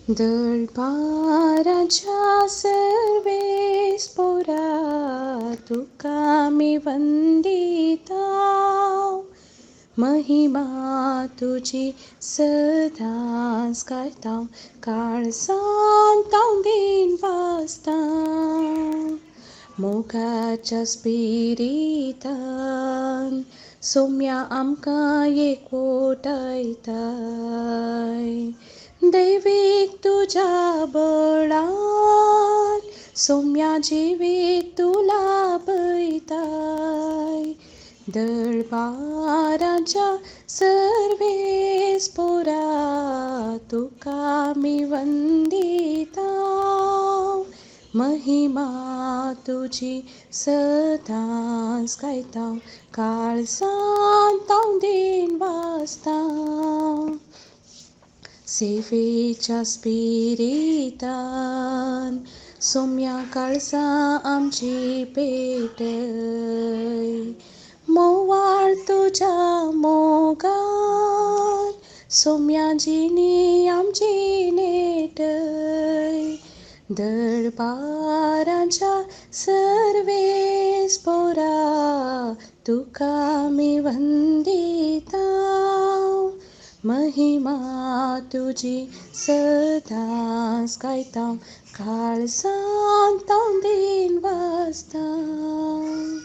दळपाराच्या सर्वेस पोरा तुका मी वंदिता, महिमा तुझी सदांच गायतां, काळजांत दिन वाजतां. मोगाच्या स्पिरितान सोम्या आमकां एकवटायताय, दैवीक तुज्या बळान सोम्या जिवीक तुला पळयताय. दळपाराच्या सर्वेस पोरा तुका मी वंदिता, महिमा तुझी सदांच गायतां, काळजांत दिन वाजतां. सेवेच्या स्पिरितान सोम्या काळजां आमची पेटय, मोवाळ तुज्या मोगान सोम्या जिणी आमची नेटय. दळपाराच्या सर्वेस पोरा तुका मी वंदिता, महिमा तुझी सदांच गायतां, काळजांत दिन वाजतां.